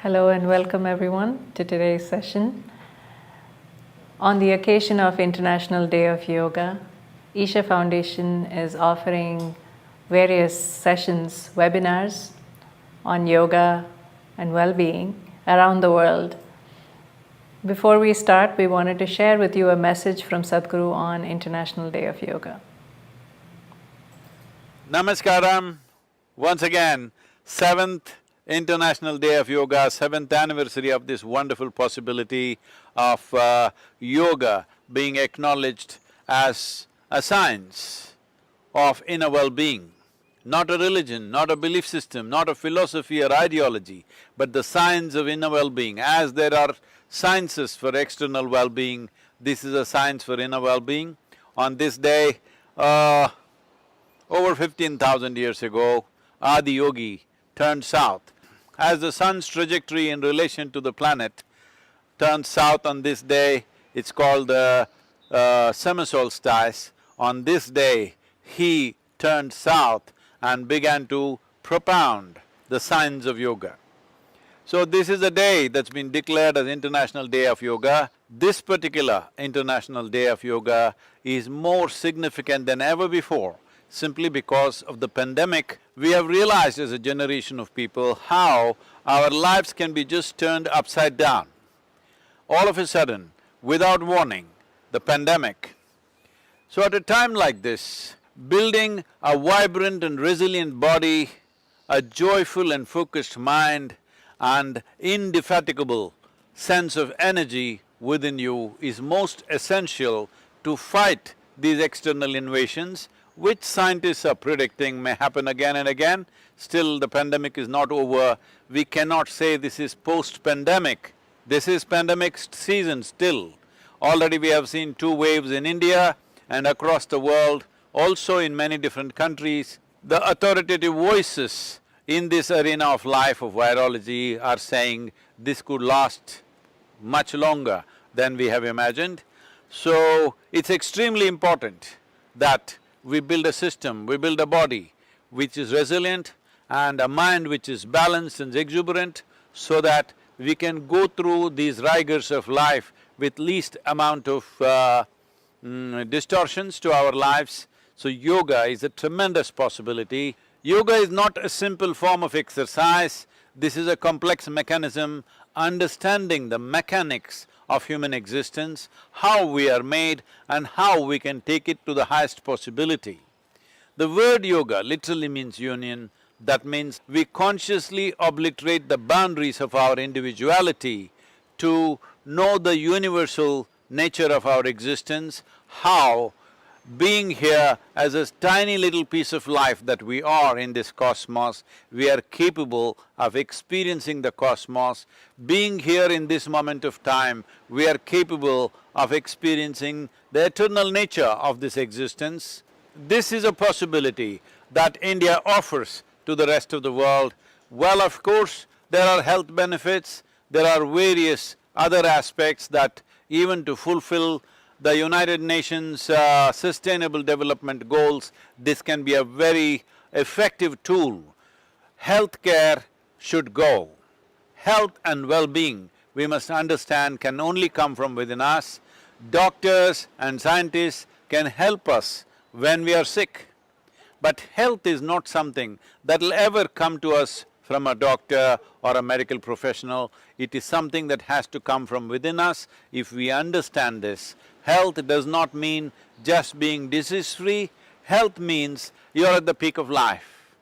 Hello and welcome everyone to today's session. On the occasion of International Day of Yoga, Isha Foundation is offering various sessions, webinars on yoga and well-being around the world. Before we start, we wanted to share with you a message from Sadhguru on International Day of Yoga. Namaskaram, once again, 7th International Day of Yoga, 7th anniversary of this wonderful possibility of yoga being acknowledged as a science of inner well-being. Not a religion, not a belief system, not a philosophy or ideology, but the science of inner well-being. As there are sciences for external well-being, this is a science for inner well-being. On this day, over 15,000 years ago, Adi Yogi turned south. As the sun's trajectory in relation to the planet turns south on this day, it's called the summer solstice. On this day, he turned south and began to propound the science of yoga. So this is a day that's been declared as International Day of Yoga. This particular International Day of Yoga is more significant than ever before. Simply because of the pandemic, we have realized as a generation of people how our lives can be just turned upside down. All of a sudden, without warning, the pandemic. So at a time like this, building a vibrant and resilient body, a joyful and focused mind, and indefatigable sense of energy within you is most essential to fight these external invasions, which scientists are predicting may happen again and again. Still, the pandemic is not over. We cannot say this is post-pandemic. This is pandemic season still. Already we have seen 2 waves in India and across the world, also in many different countries. The authoritative voices in this arena of life of virology are saying this could last much longer than we have imagined. So, it's extremely important that we build a system, we build a body which is resilient and a mind which is balanced and exuberant so that we can go through these rigors of life with least amount of distortions to our lives. So yoga is a tremendous possibility. Yoga is not a simple form of exercise, this is a complex mechanism. Understanding the mechanics of human existence, how we are made and how we can take it to the highest possibility. The word yoga literally means union, that means we consciously obliterate the boundaries of our individuality to know the universal nature of our existence, how being here as a tiny little piece of life that we are in this cosmos, we are capable of experiencing the cosmos. Being here in this moment of time, we are capable of experiencing the eternal nature of this existence. This is a possibility that India offers to the rest of the world. Well, of course, there are health benefits, there are various other aspects that even to fulfill the United Nations Sustainable Development Goals, this can be a very effective tool. Healthcare should go. Health and well-being, we must understand, can only come from within us. Doctors and scientists can help us when we are sick. But health is not something that'll ever come to us from a doctor or a medical professional. It is something that has to come from within us. If we understand this, health does not mean just being disease-free, health means you're at the peak of life.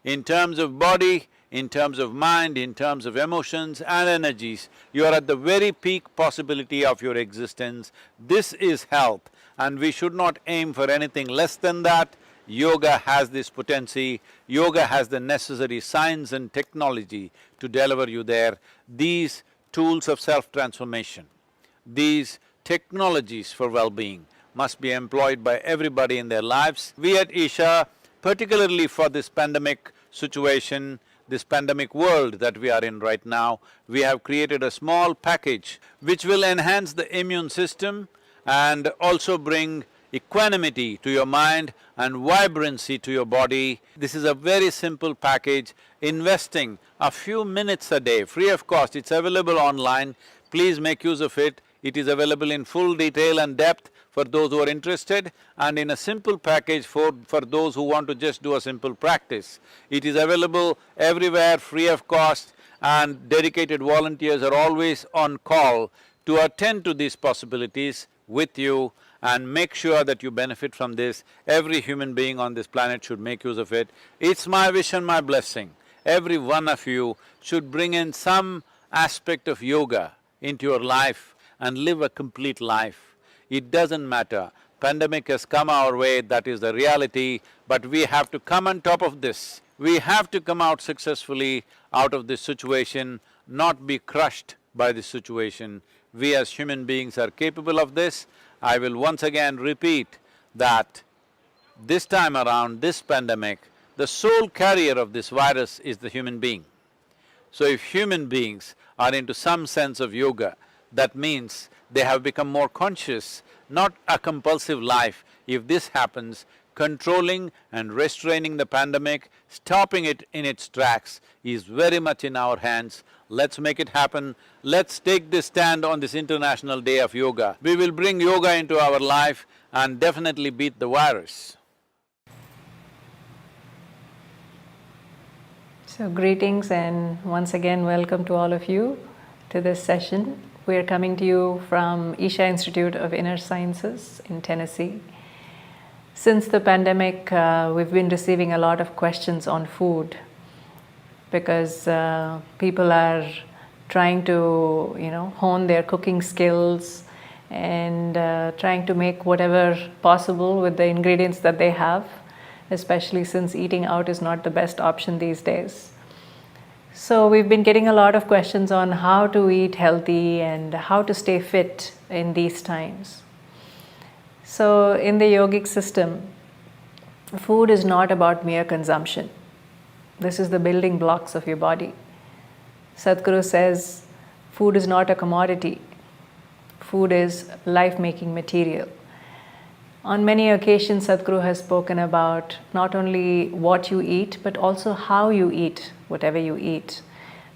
In terms of body, in terms of mind, in terms of emotions and energies, you are at the very peak possibility of your existence. This is health and we should not aim for anything less than that. Yoga has this potency, yoga has the necessary science and technology to deliver you there. These tools of self-transformation, these technologies for well-being must be employed by everybody in their lives. We at Isha, particularly for this pandemic situation, this pandemic world that we are in right now, we have created a small package which will enhance the immune system and also bring equanimity to your mind and vibrancy to your body. This is a very simple package, investing a few minutes a day, free of cost. It's available online. Please make use of it. It is available in full detail and depth for those who are interested, and in a simple package for those who want to just do a simple practice. It is available everywhere, free of cost, and dedicated volunteers are always on call to attend to these possibilities with you and make sure that you benefit from this. Every human being on this planet should make use of it. It's my wish and my blessing. Every one of you should bring in some aspect of yoga into your life and live a complete life. It doesn't matter, pandemic has come our way, that is the reality, but we have to come on top of this. We have to come out successfully out of this situation, not be crushed by this situation. We as human beings are capable of this. I will once again repeat that this time around, this pandemic, the sole carrier of this virus is the human being. So if human beings are into some sense of yoga, that means they have become more conscious, not a compulsive life. If this happens, controlling and restraining the pandemic, stopping it in its tracks is very much in our hands. Let's make it happen. Let's take this stand on this International Day of Yoga. We will bring yoga into our life and definitely beat the virus. So greetings and once again welcome to all of you to this session. We are coming to you from Isha Institute of Inner Sciences in Tennessee. Since the pandemic, we've been receiving a lot of questions on food because people are trying to, hone their cooking skills and trying to make whatever possible with the ingredients that they have, especially since eating out is not the best option these days. So we've been getting a lot of questions on how to eat healthy and how to stay fit in these times. So in the yogic system, food is not about mere consumption. This is the building blocks of your body. Sadhguru says, food is not a commodity. Food is life-making material. On many occasions, Sadhguru has spoken about not only what you eat, but also how you eat whatever you eat.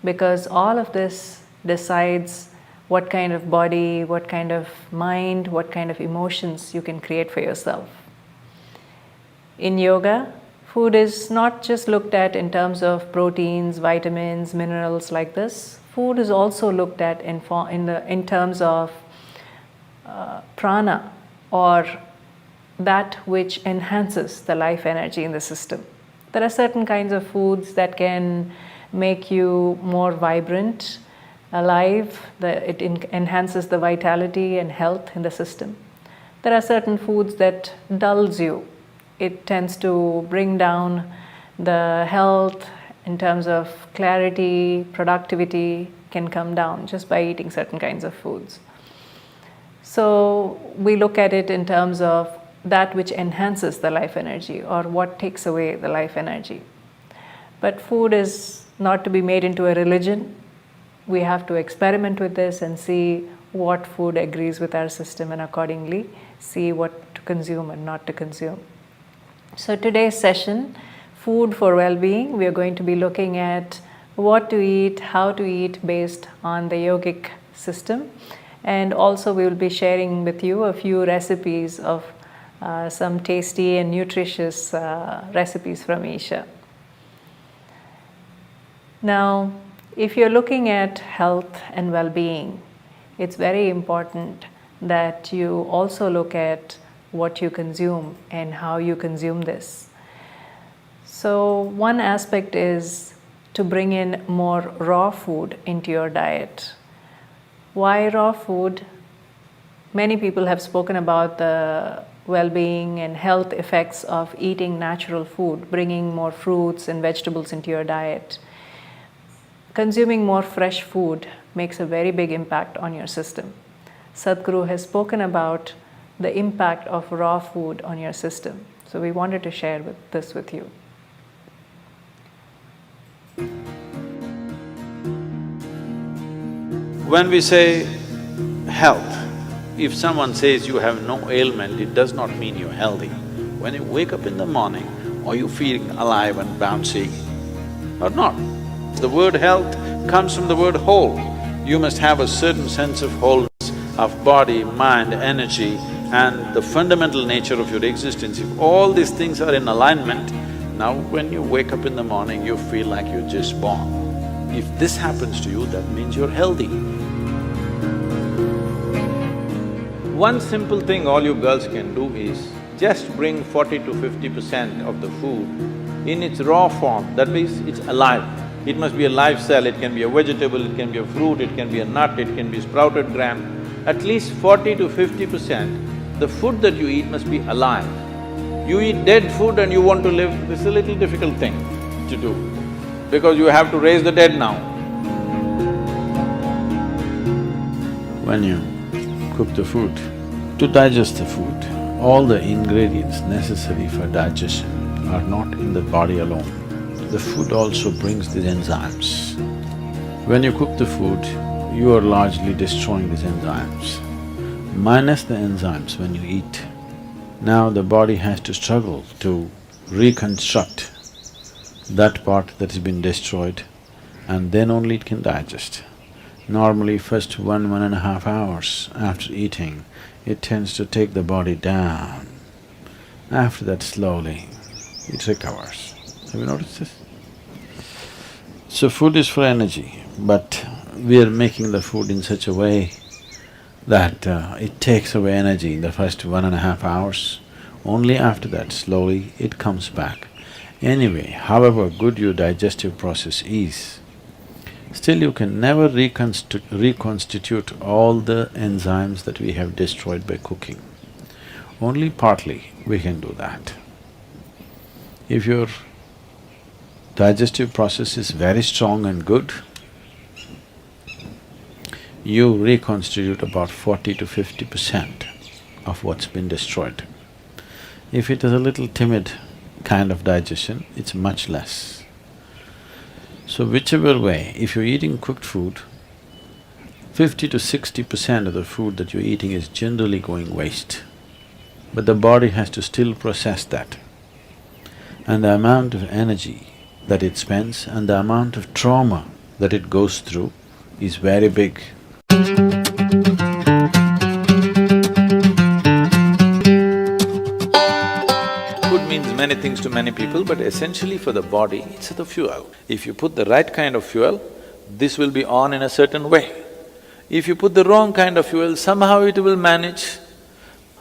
Because all of this decides what kind of body, what kind of mind, what kind of emotions you can create for yourself. In yoga, food is not just looked at in terms of proteins, vitamins, minerals like this. Food is also looked at in terms of prana, or that which enhances the life energy in the system. There are certain kinds of foods that can make you more vibrant, alive, it enhances the vitality and health in the system. There are certain foods that dulls you. It tends to bring down the health in terms of clarity, productivity can come down just by eating certain kinds of foods. So we look at it in terms of that which enhances the life energy or what takes away the life energy. But food is not to be made into a religion. We have to experiment with this and see what food agrees with our system and accordingly see what to consume and not to consume. So today's session, Food for Wellbeing, we are going to be looking at what to eat, how to eat based on the yogic system, and also we will be sharing with you a few recipes of some tasty and nutritious recipes from Isha. Now, if you're looking at health and well-being, it's very important that you also look at what you consume and how you consume this. So one aspect is to bring in more raw food into your diet. Why raw food? Many people have spoken about the well-being and health effects of eating natural food, bringing more fruits and vegetables into your diet. Consuming more fresh food makes a very big impact on your system. Sadhguru has spoken about the impact of raw food on your system. So we wanted to share this with you. When we say health, If someone says you have no ailment, it does not mean you're healthy. When you wake up in the morning, are you feeling alive and bouncy or not? The word health comes from the word whole. You must have a certain sense of wholeness of body, mind, energy and the fundamental nature of your existence. If all these things are in alignment, now when you wake up in the morning, you feel like you're just born. If this happens to you, that means you're healthy. One simple thing all you girls can do is just bring 40 to 50% of the food in its raw form, that means it's alive. It must be a live cell, it can be a vegetable, it can be a fruit, it can be a nut, it can be sprouted gram. At least 40 to 50%, the food that you eat must be alive. You eat dead food and you want to live, this is a little difficult thing to do, because you have to raise the dead now. When you cook the food, to digest the food, all the ingredients necessary for digestion are not in the body alone. The food also brings these enzymes. When you cook the food, you are largely destroying these enzymes. Minus the enzymes when you eat, now the body has to struggle to reconstruct that part that has been destroyed and then only it can digest. Normally first 1.5 hours after eating, it tends to take the body down. After that slowly, it recovers. Have you noticed this? So food is for energy, but we are making the food in such a way that it takes away energy in the first 1.5 hours. Only after that, slowly, it comes back. Anyway, however good your digestive process is, still you can never reconstitute all the enzymes that we have destroyed by cooking. Only partly we can do that. If your digestive process is very strong and good, you reconstitute about 40 to 50% of what's been destroyed. If it is a little timid kind of digestion, it's much less. So whichever way, if you're eating cooked food, 50 to 60% of the food that you're eating is generally going waste. But the body has to still process that. And the amount of energy that it spends and the amount of trauma that it goes through is very big. Food means many things to many people, but essentially for the body, it's the fuel. If you put the right kind of fuel, this will be on in a certain way. If you put the wrong kind of fuel, somehow it will manage.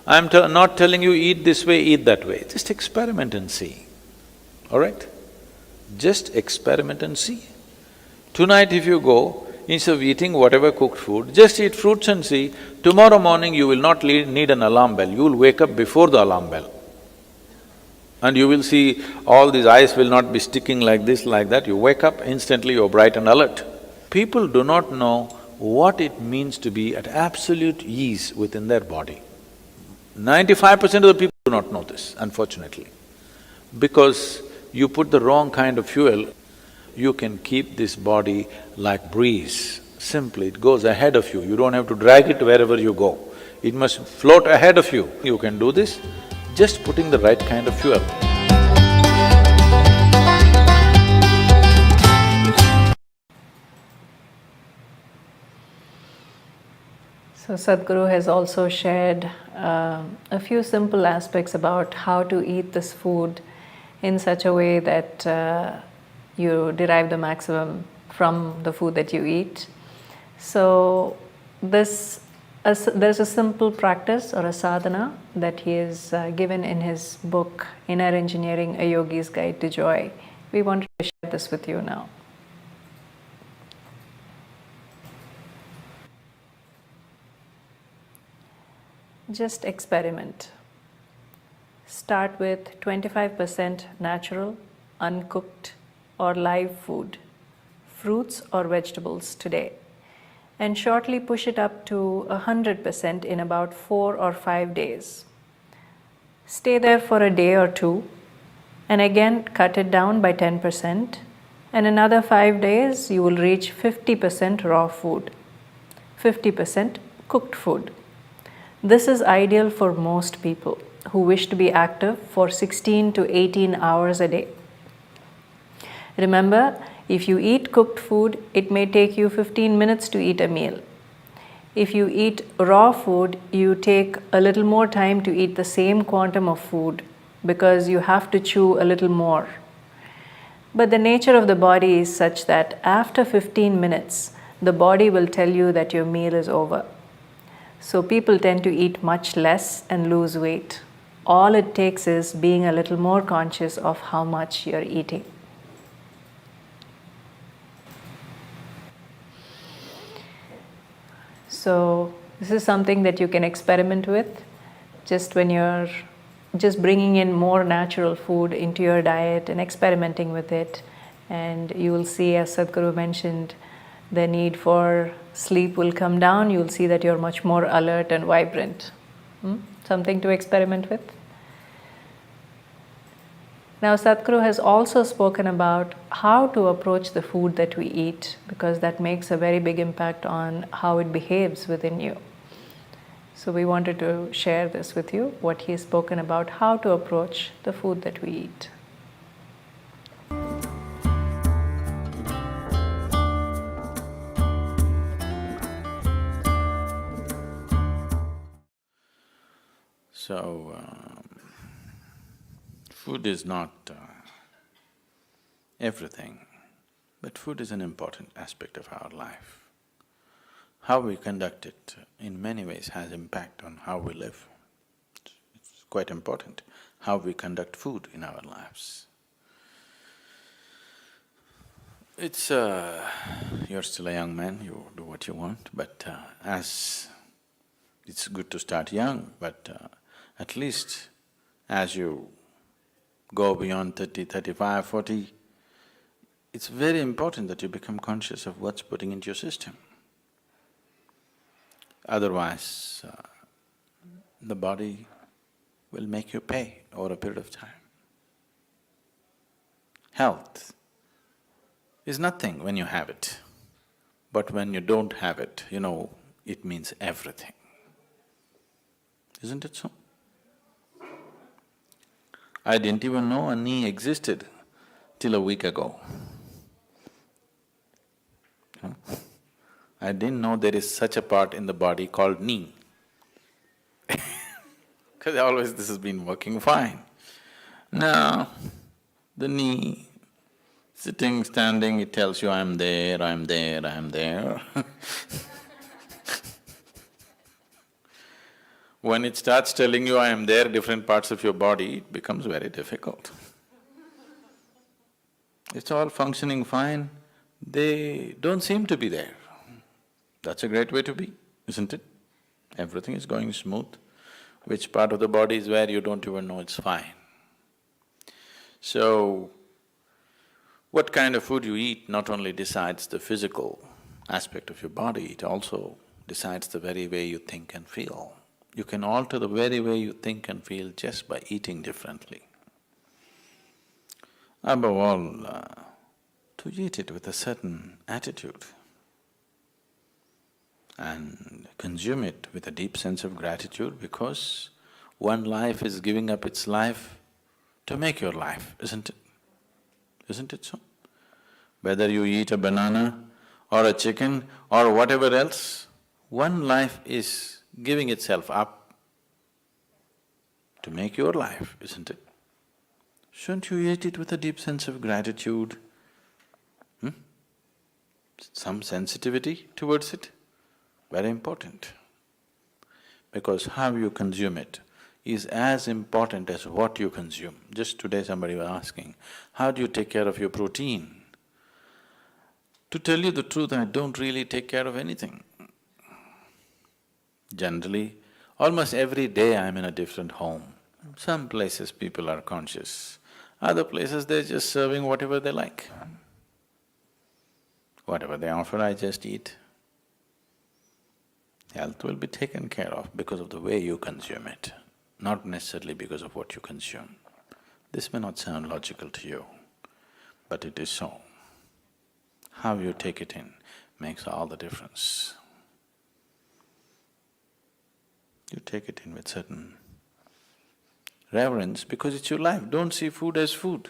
I'm not telling you eat this way, eat that way, just experiment and see, all right? Just experiment and see. Tonight if you go, instead of eating whatever cooked food, just eat fruits and see, tomorrow morning you will not need an alarm bell, you will wake up before the alarm bell. And you will see all these eyes will not be sticking like this, like that, you wake up, instantly you're bright and alert. People do not know what it means to be at absolute ease within their body. 95% of the people do not know this, unfortunately. Because you put the wrong kind of fuel, you can keep this body like breeze. Simply, it goes ahead of you, you don't have to drag it wherever you go. It must float ahead of you. You can do this, just putting the right kind of fuel. So Sadhguru has also shared a few simple aspects about how to eat this food in such a way that you derive the maximum from the food that you eat. So there's a simple practice or a sadhana that he has given in his book, Inner Engineering, A Yogi's Guide to Joy. We wanted to share this with you now. Just experiment. Start with 25% natural, uncooked or live food, fruits or vegetables today, and shortly push it up to 100% in about 4 or 5 days. Stay there for a day or two, and again cut it down by 10%, and another 5 days you will reach 50% raw food, 50% cooked food. This is ideal for most people who wish to be active for 16 to 18 hours a day. Remember, if you eat cooked food, it may take you 15 minutes to eat a meal. If you eat raw food, you take a little more time to eat the same quantum of food because you have to chew a little more. But the nature of the body is such that after 15 minutes, the body will tell you that your meal is over. So people tend to eat much less and lose weight. All it takes is being a little more conscious of how much you're eating. So this is something that you can experiment with just when you're just bringing in more natural food into your diet and experimenting with it. And you will see, as Sadhguru mentioned, the need for sleep will come down. You'll see that you're much more alert and vibrant. Something to experiment with. Now, Sadhguru has also spoken about how to approach the food that we eat, because that makes a very big impact on how it behaves within you. So we wanted to share this with you, what he has spoken about how to approach the food that we eat. So, food is not everything, but food is an important aspect of our life. How we conduct it in many ways has impact on how we live. It's quite important, how we conduct food in our lives. It's… you're still a young man, you do what you want, but as… it's good to start young, but at least as you go beyond 30, 35, 40, it's very important that you become conscious of what's putting into your system. Otherwise, the body will make you pay over a period of time. Health is nothing when you have it, but when you don't have it, you know, it means everything. Isn't it so? I didn't even know a knee existed till a week ago. I didn't know there is such a part in the body called knee. Because always this has been working fine. Now, the knee, sitting, standing, it tells you, I'm there, I'm there, I'm there. When it starts telling you, I am there, different parts of your body, it becomes very difficult. It's all functioning fine, they don't seem to be there. That's a great way to be, isn't it? Everything is going smooth. Which part of the body is where you don't even know it's fine. So, what kind of food you eat not only decides the physical aspect of your body, it also decides the very way you think and feel. You can alter the very way you think and feel just by eating differently. Above all, to eat it with a certain attitude and consume it with a deep sense of gratitude, because one life is giving up its life to make your life, isn't it? Isn't it so? Whether you eat a banana or a chicken or whatever else, one life is giving itself up to make your life, isn't it? Shouldn't you eat it with a deep sense of gratitude? Some sensitivity towards it? Very important. Because how you consume it is as important as what you consume. Just today somebody was asking, how do you take care of your protein? To tell you the truth, I don't really take care of anything. Generally, almost every day I'm in a different home. Some places people are conscious, other places they're just serving whatever they like. Whatever they offer, I just eat. Health will be taken care of because of the way you consume it, not necessarily because of what you consume. This may not sound logical to you, but it is so. How you take it in makes all the difference. You take it in with certain reverence because it's your life. Don't see food as food.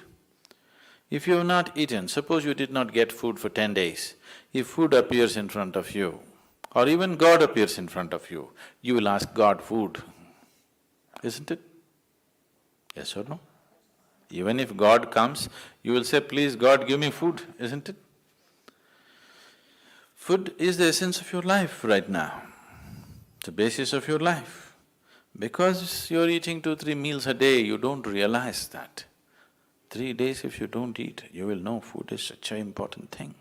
If you have not eaten, suppose you did not get food for 10 days, if food appears in front of you, or even God appears in front of you, you will ask God food, isn't it? Yes or no? Even if God comes, you will say, please God, give me food, isn't it? Food is the essence of your life right now, the basis of your life. Because you're eating 2-3 meals a day, you don't realize that. 3 days if you don't eat, you will know food is such an important thing.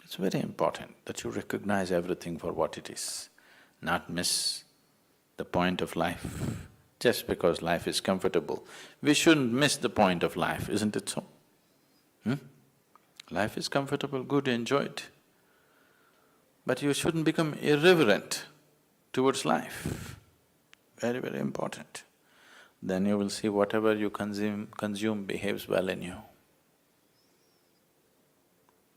It's very important that you recognize everything for what it is, not miss the point of life. Just because life is comfortable, we shouldn't miss the point of life, isn't it so? Life is comfortable, good, enjoy it. But you shouldn't become irreverent towards life. Very, very important. Then you will see whatever you consume behaves well in you.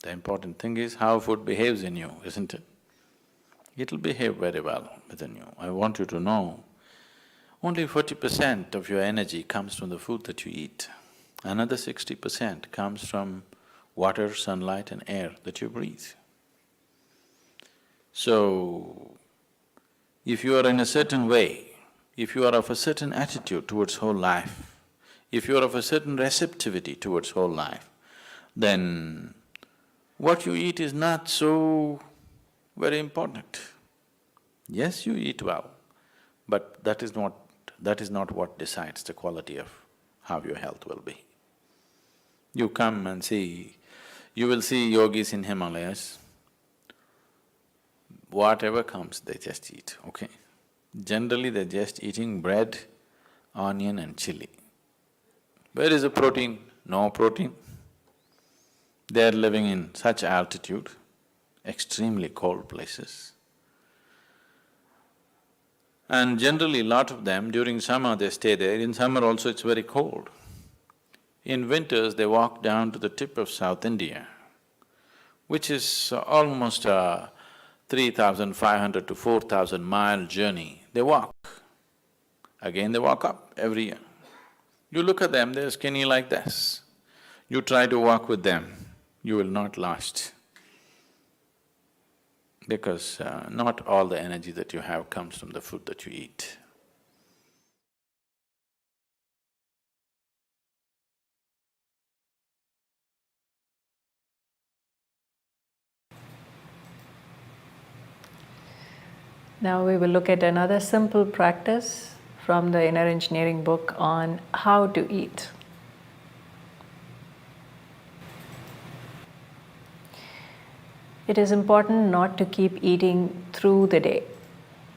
The important thing is how food behaves in you, isn't it? It'll behave very well within you. I want you to know, only 40% of your energy comes from the food that you eat. Another 60% comes from water, sunlight and air that you breathe. So, if you are in a certain way, if you are of a certain attitude towards whole life, if you are of a certain receptivity towards whole life, then what you eat is not so very important. Yes, you eat well, but that is not what decides the quality of how your health will be. You come and see, you will see yogis in Himalayas, whatever comes, they just eat, okay? Generally, they're just eating bread, onion and chili. Where is the protein? No protein. They're living in such altitude, extremely cold places. And generally, lot of them, during summer they stay there, in summer also it's very cold. In winters, they walk down to the tip of South India, which is almost a 3,500 to 4,000 mile journey. They walk. Again they walk up every year. You look at them, they're skinny like this. You try to walk with them, you will not last. Because not all the energy that you have comes from the food that you eat. Now we will look at another simple practice from the Inner Engineering book on how to eat. It is important not to keep eating through the day.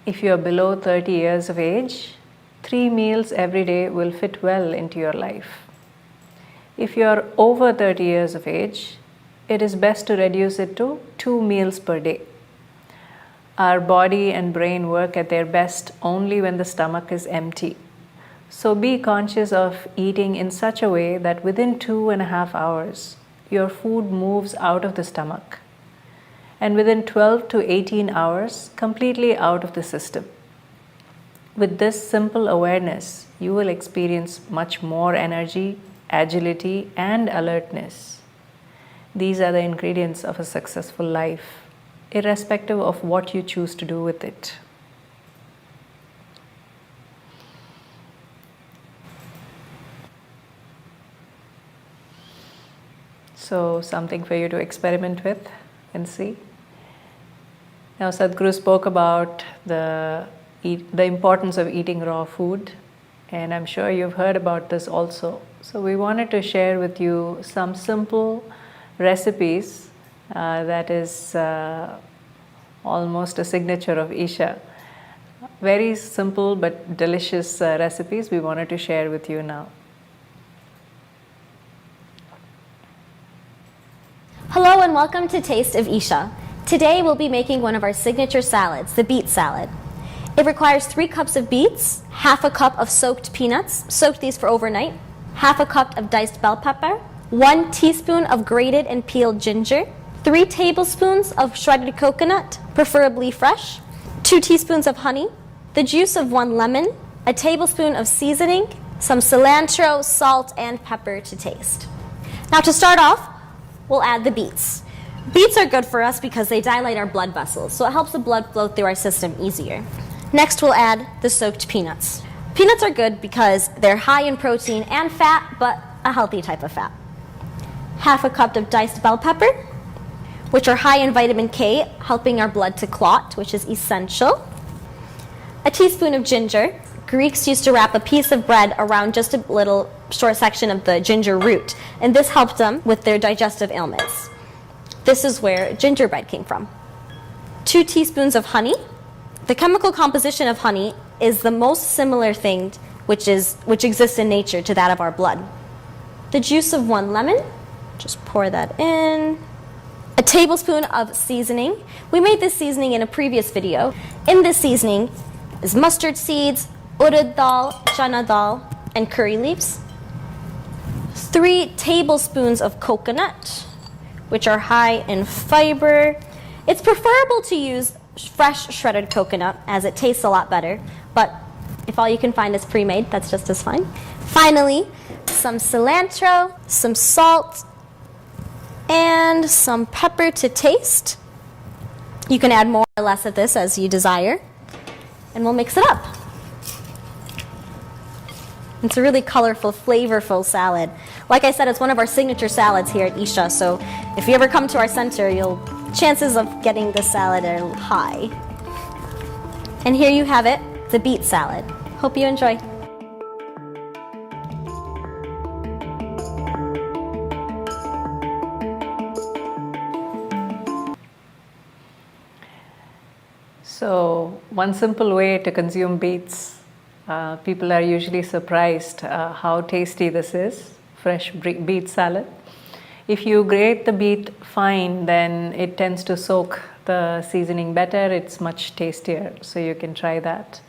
If you are below 30 years of age, 3 meals every day will fit well into your life. If you are over 30 years of age, it is best to reduce it to 2 meals per day. Our body and brain work at their best only when the stomach is empty. So be conscious of eating in such a way that within 2.5 hours, your food moves out of the stomach, and within 12 to 18 hours, completely out of the system. With this simple awareness, you will experience much more energy, agility, and alertness. These are the ingredients of a successful life, irrespective of what you choose to do with it. So, something for you to experiment with and see. Now, Sadhguru spoke about the importance of eating raw food, and I'm sure you've heard about this also. So we wanted to share with you some simple recipes that is almost a signature of Isha. Very simple but delicious recipes we wanted to share with you now. Hello and welcome to Taste of Isha. Today we'll be making one of our signature salads, the beet salad. It requires 3 cups of beets, half a cup of soaked peanuts, soak these for overnight, half a cup of diced bell pepper, 1 teaspoon of grated and peeled ginger, 3 tablespoons of shredded coconut, preferably fresh, 2 teaspoons of honey, the juice of 1 lemon, a tablespoon of seasoning, some cilantro, salt, and pepper to taste. Now to start off, we'll add the beets. Beets are good for us because they dilate our blood vessels, so it helps the blood flow through our system easier. Next, we'll add the soaked peanuts. Peanuts are good because they're high in protein and fat, but a healthy type of fat. Half a cup of diced bell pepper, which are high in vitamin K, helping our blood to clot, which is essential. A teaspoon of ginger. Greeks used to wrap a piece of bread around just a little short section of the ginger root, and this helped them with their digestive ailments. This is where gingerbread came from. 2 teaspoons of honey. The chemical composition of honey is the most similar thing which exists in nature to that of our blood. The juice of 1 lemon. Just pour that in. A tablespoon of seasoning. We made this seasoning in a previous video. In this seasoning is mustard seeds, urad dal, chana dal, and curry leaves. 3 tablespoons of coconut, which are high in fiber. It's preferable to use fresh shredded coconut as it tastes a lot better, but if all you can find is pre-made, that's just as fine. Finally, some cilantro, some salt, and some pepper to taste. You can add more or less of this as you desire, and we'll mix it up. It's a really colorful, flavorful salad. Like I said, it's one of our signature salads here at Isha, so if you ever come to our center, chances of getting this salad are high. And here you have it, the beet salad. Hope you enjoy. So, one simple way to consume beets. People are usually surprised how tasty this is, fresh beet salad. If you grate the beet fine, then it tends to soak the seasoning better. It's much tastier, so you can try that.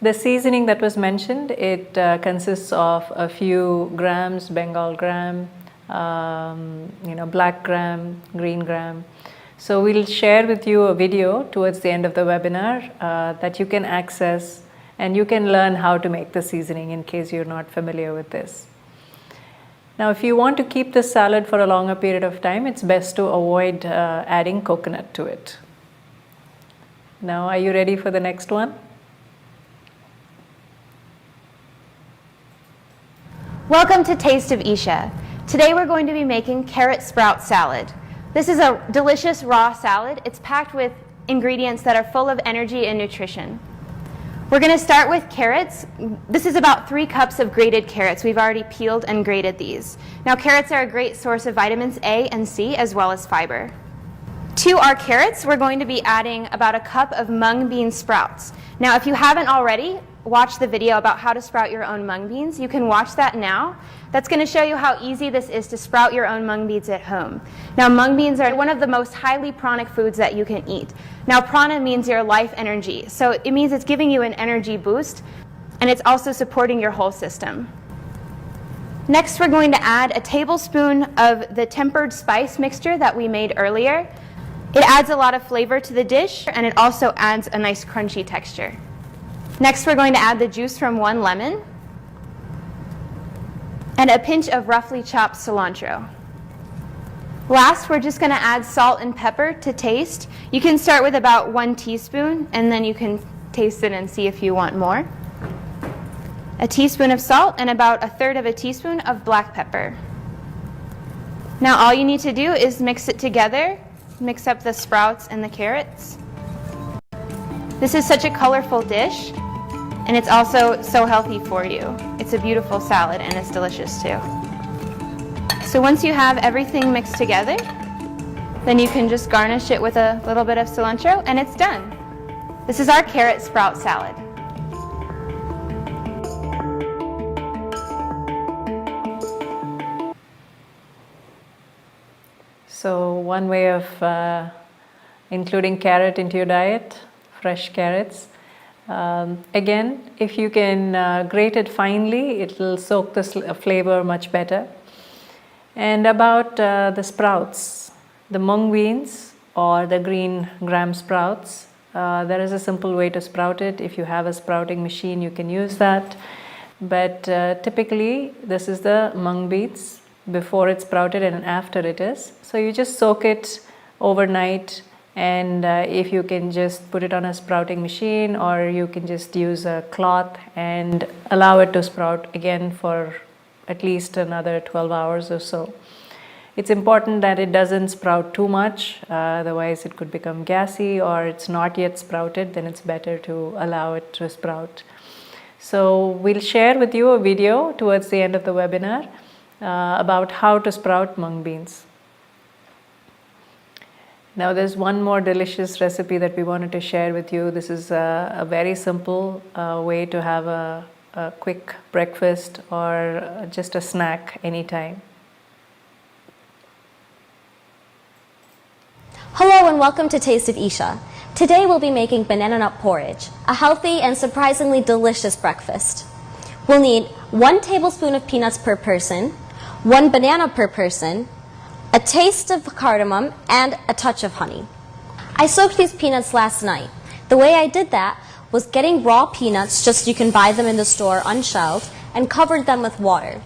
The seasoning that was mentioned, it consists of a few grams, Bengal gram, black gram, green gram. So we'll share with you a video towards the end of the webinar that you can access, and you can learn how to make the seasoning in case you're not familiar with this. Now, if you want to keep this salad for a longer period of time, it's best to avoid adding coconut to it. Now, are you ready for the next one? Welcome to Taste of Isha. Today we're going to be making carrot sprout salad. This is a delicious raw salad. It's packed with ingredients that are full of energy and nutrition. We're going to start with carrots. This is about 3 cups of grated carrots. We've already peeled and grated these. Now, carrots are a great source of vitamins A and C as well as fiber. To our carrots, we're going to be adding about a cup of mung bean sprouts. Now, if you haven't already watched the video about how to sprout your own mung beans, you can watch that now. That's going to show you how easy this is to sprout your own mung beans at home. Now, mung beans are one of the most highly pranic foods that you can eat. Now, prana means your life energy, so it means it's giving you an energy boost, and it's also supporting your whole system. Next, we're going to add a tablespoon of the tempered spice mixture that we made earlier. It adds a lot of flavor to the dish, and it also adds a nice crunchy texture. Next, we're going to add the juice from 1 lemon and a pinch of roughly chopped cilantro. Last, we're just going to add salt and pepper to taste. You can start with about 1 teaspoon, and then you can taste it and see if you want more. A teaspoon of salt and about 1/3 of a teaspoon of black pepper. Now all you need to do is mix it together, mix up the sprouts and the carrots. This is such a colorful dish, and it's also so healthy for you. It's a beautiful salad, and it's delicious too. So once you have everything mixed together, then you can just garnish it with a little bit of cilantro, and it's done. This is our carrot sprout salad. So one way of including carrot into your diet, fresh carrots. Again, if you can grate it finely, it will soak the flavor much better. And about the sprouts, the mung beans or the green gram sprouts, There is a simple way to sprout it. If you have a sprouting machine, you can use that. But typically, this is the mung beans before it's sprouted and after it is. So you just soak it overnight, and if you can just put it on a sprouting machine, or you can just use a cloth and allow it to sprout again for at least another 12 hours or so. It's important that it doesn't sprout too much, otherwise it could become gassy, or it's not yet sprouted, then it's better to allow it to sprout. So we'll share with you a video towards the end of the webinar about how to sprout mung beans. Now there's one more delicious recipe that we wanted to share with you. This is a very simple way to have a quick breakfast or just a snack anytime. Hello and welcome to Taste of Isha. Today we'll be making banana nut porridge, a healthy and surprisingly delicious breakfast. We'll need 1 tablespoon of peanuts per person, 1 banana per person, a taste of cardamom, and a touch of honey. I soaked these peanuts last night. The way I did that was getting raw peanuts, just you can buy them in the store unshelled, and covered them with water.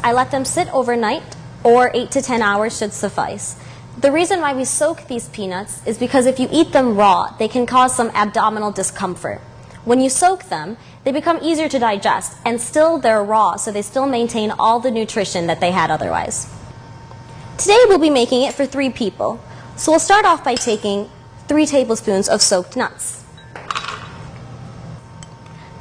I let them sit overnight, or 8 to 10 hours should suffice. The reason why we soak these peanuts is because if you eat them raw, they can cause some abdominal discomfort. When you soak them, they become easier to digest, and still they're raw, so they still maintain all the nutrition that they had otherwise. Today we'll be making it for 3 people. So we'll start off by taking 3 tablespoons of soaked nuts.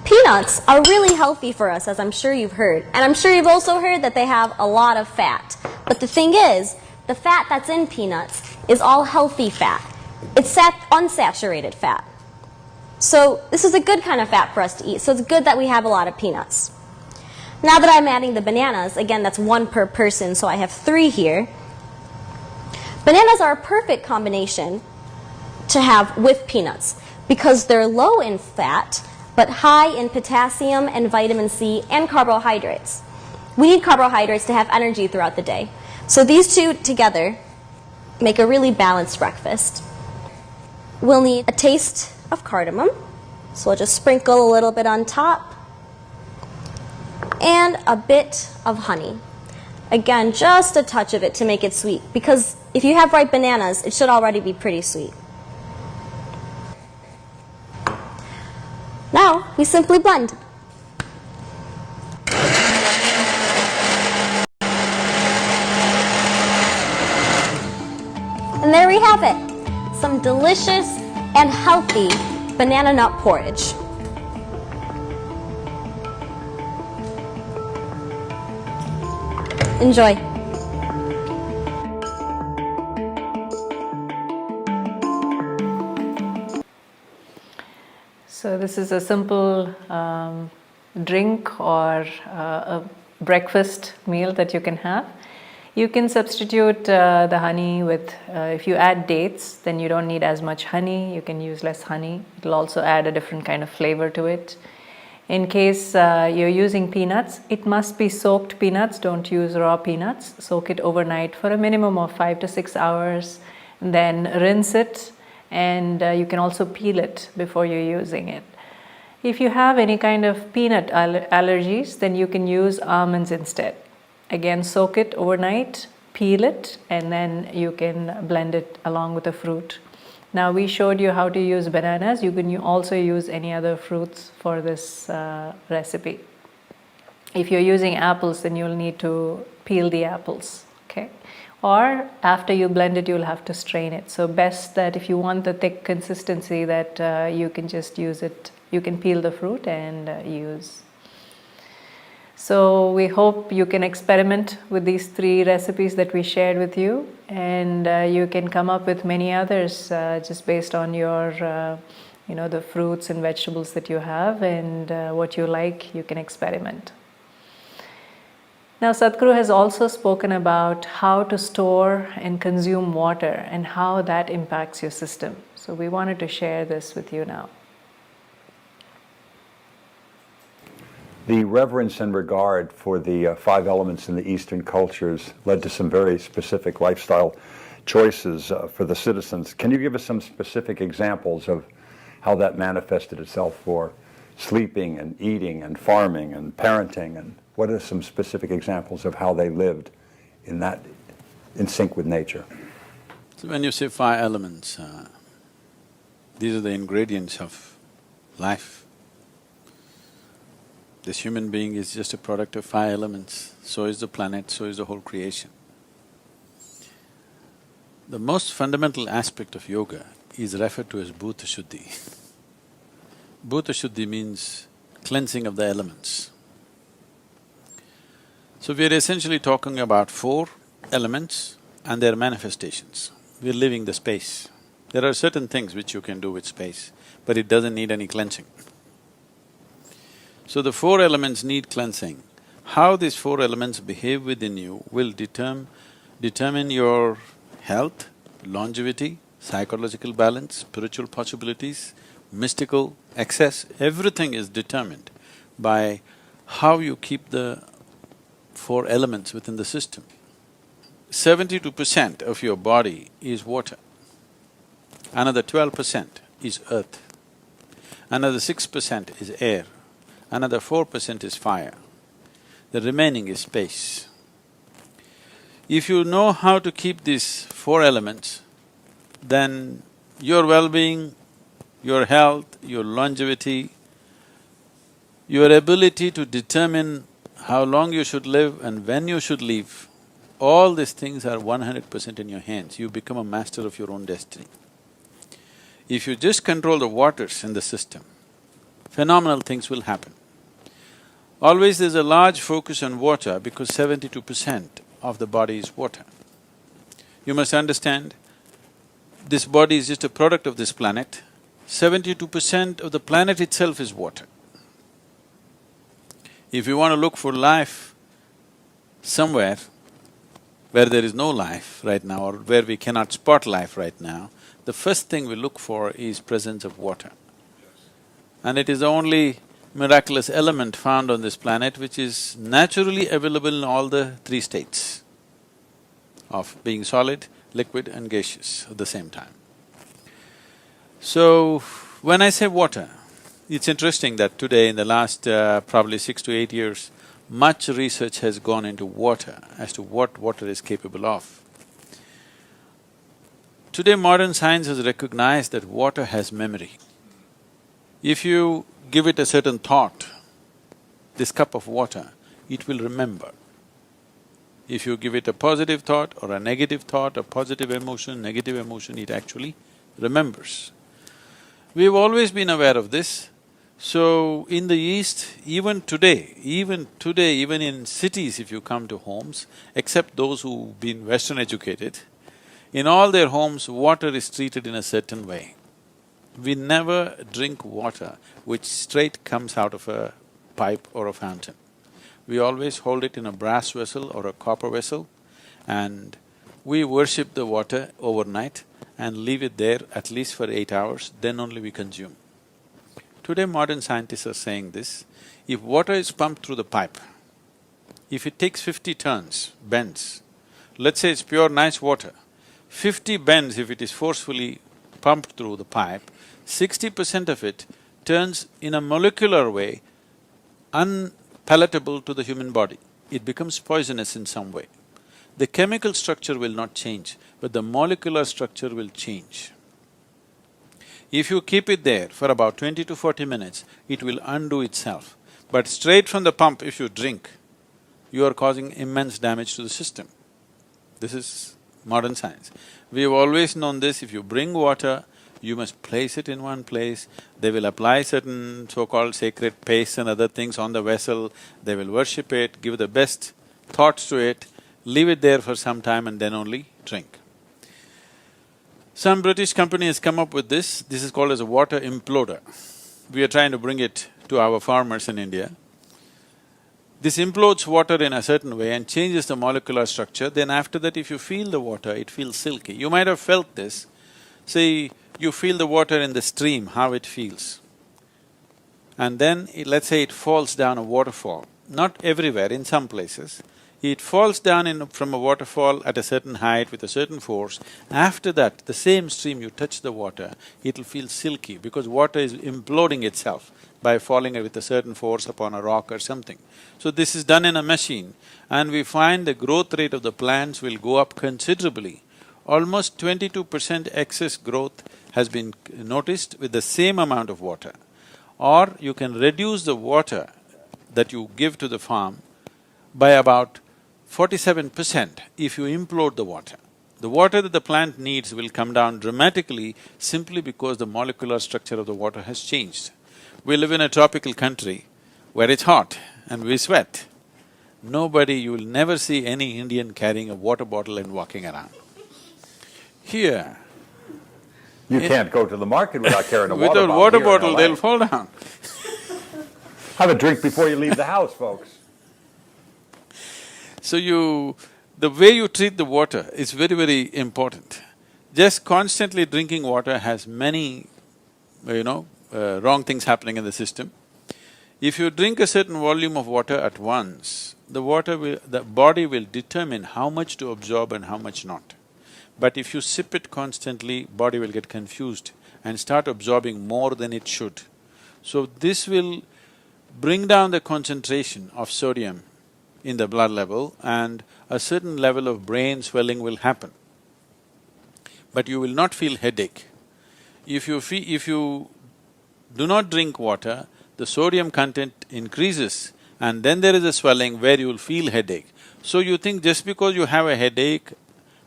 Peanuts are really healthy for us, as I'm sure you've heard. And I'm sure you've also heard that they have a lot of fat. But the thing is, the fat that's in peanuts is all healthy fat. It's unsaturated fat. So this is a good kind of fat for us to eat. So it's good that we have a lot of peanuts. Now that I'm adding the bananas, again, that's 1 per person, so I have 3 here. Bananas are a perfect combination to have with peanuts because they're low in fat but high in potassium and vitamin C and carbohydrates. We need carbohydrates to have energy throughout the day. So these 2 together make a really balanced breakfast. We'll need a taste of cardamom, so we'll just sprinkle a little bit on top, and a bit of honey. Again, just a touch of it to make it sweet, because if you have ripe bananas, it should already be pretty sweet. Now, we simply blend. And there we have it, some delicious and healthy banana nut porridge. Enjoy. So this is a simple drink or a breakfast meal that you can have. You can substitute the honey with, if you add dates, then you don't need as much honey. You can use less honey. It will also add a different kind of flavor to it. In case you're using peanuts, it must be soaked peanuts. Don't use raw peanuts. Soak it overnight for a minimum of 5 to 6 hours. Then rinse it, and you can also peel it before you're using it. If you have any kind of peanut allergies, then you can use almonds instead. Again, soak it overnight, peel it, and then you can blend it along with the fruit. Now we showed you how to use bananas. You can also use any other fruits for this recipe. If you're using apples, then you'll need to peel the apples, okay? Or after you blend it, you'll have to strain it. So best that if you want the thick consistency, that you can just use it. You can peel the fruit and use. So we hope you can experiment with these 3 recipes that we shared with you, and you can come up with many others just based on your, the fruits and vegetables that you have and what you like. You can experiment. Now Sadhguru has also spoken about how to store and consume water and how that impacts your system. So we wanted to share this with you now. The reverence and regard for the 5 elements in the Eastern cultures led to some very specific lifestyle choices for the citizens. Can you give us some specific examples of how that manifested itself for sleeping and eating and farming and parenting, and what are some specific examples of how they lived in sync with nature? So when you say 5 elements, these are the ingredients of life. This human being is just a product of 5 elements, so is the planet, so is the whole creation. The most fundamental aspect of yoga is referred to as Bhuta Shuddhi. Bhuta Shuddhi means cleansing of the elements. So we are essentially talking about 4 elements and their manifestations. We're living the space. There are certain things which you can do with space, but it doesn't need any cleansing. So the 4 elements need cleansing. How these 4 elements behave within you will determine your health, longevity, psychological balance, spiritual possibilities, mystical access, everything is determined by how you keep the 4 elements within the system. 72% of your body is water, another 12% is earth, another 6% is air, another 4% is fire, the remaining is space. If you know how to keep these 4 elements, then your well-being, your health, your longevity, your ability to determine how long you should live and when you should leave, all these things are 100% in your hands. You become a master of your own destiny. If you just control the waters in the system, phenomenal things will happen. Always there's a large focus on water because 72% of the body is water. You must understand, this body is just a product of this planet. 72% of the planet itself is water. If you want to look for life somewhere where there is no life right now or where we cannot spot life right now, the first thing we look for is presence of water. And it is the only miraculous element found on this planet which is naturally available in all the 3 states of being solid, liquid and gaseous at the same time. So, when I say water, it's interesting that today in the last probably 6 to 8 years, much research has gone into water as to what water is capable of. Today modern science has recognized that water has memory. If you give it a certain thought, this cup of water, it will remember. If you give it a positive thought or a negative thought, a positive emotion, negative emotion, it actually remembers. We've always been aware of this. So, in the East, even today, even in cities if you come to homes, except those who've been Western educated, in all their homes, water is treated in a certain way. We never drink water which straight comes out of a pipe or a fountain. We always hold it in a brass vessel or a copper vessel, and we worship the water overnight and leave it there at least for 8 hours, then only we consume. Today modern scientists are saying this, if water is pumped through the pipe, if it takes 50 turns, bends, let's say it's pure nice water, 50 bends if it is forcefully pumped through the pipe, 60% of it turns in a molecular way unpalatable to the human body. It becomes poisonous in some way. The chemical structure will not change, but the molecular structure will change. If you keep it there for about 20 to 40 minutes, it will undo itself. But straight from the pump if you drink, you are causing immense damage to the system. This is modern science. We have always known this, if you bring water, you must place it in one place, they will apply certain so-called sacred paste and other things on the vessel, they will worship it, give the best thoughts to it, leave it there for some time and then only drink. Some British company has come up with this is called as a water imploder. We are trying to bring it to our farmers in India. This implodes water in a certain way and changes the molecular structure, then after that if you feel the water, it feels silky. You might have felt this. See, you feel the water in the stream, how it feels. And then let's say it falls down a waterfall, not everywhere, in some places. It falls down from a waterfall at a certain height with a certain force. After that, the same stream, you touch the water, it'll feel silky because water is imploding itself by falling with a certain force upon a rock or something. So this is done in a machine, and we find the growth rate of the plants will go up considerably. Almost 22% excess growth has been noticed with the same amount of water. Or you can reduce the water that you give to the farm by about 47% if you implode the water. The water that the plant needs will come down dramatically simply because the molecular structure of the water has changed. We live in a tropical country where it's hot and we sweat. You will never see any Indian carrying a water bottle and walking around. Here, You can't go to the market without carrying a water bottle. without water here in bottle, LA. they'll fall down. Have a drink before you leave the house, folks. So the way you treat the water is very, very important. Just constantly drinking water has many, wrong things happening in the system. If you drink a certain volume of water at once, the body will determine how much to absorb and how much not. But if you sip it constantly, body will get confused and start absorbing more than it should. So this will bring down the concentration of sodium in the blood level and a certain level of brain swelling will happen. But you will not feel headache. If you do not drink water, the sodium content increases and then there is a swelling where you will feel headache. So you think just because you have a headache,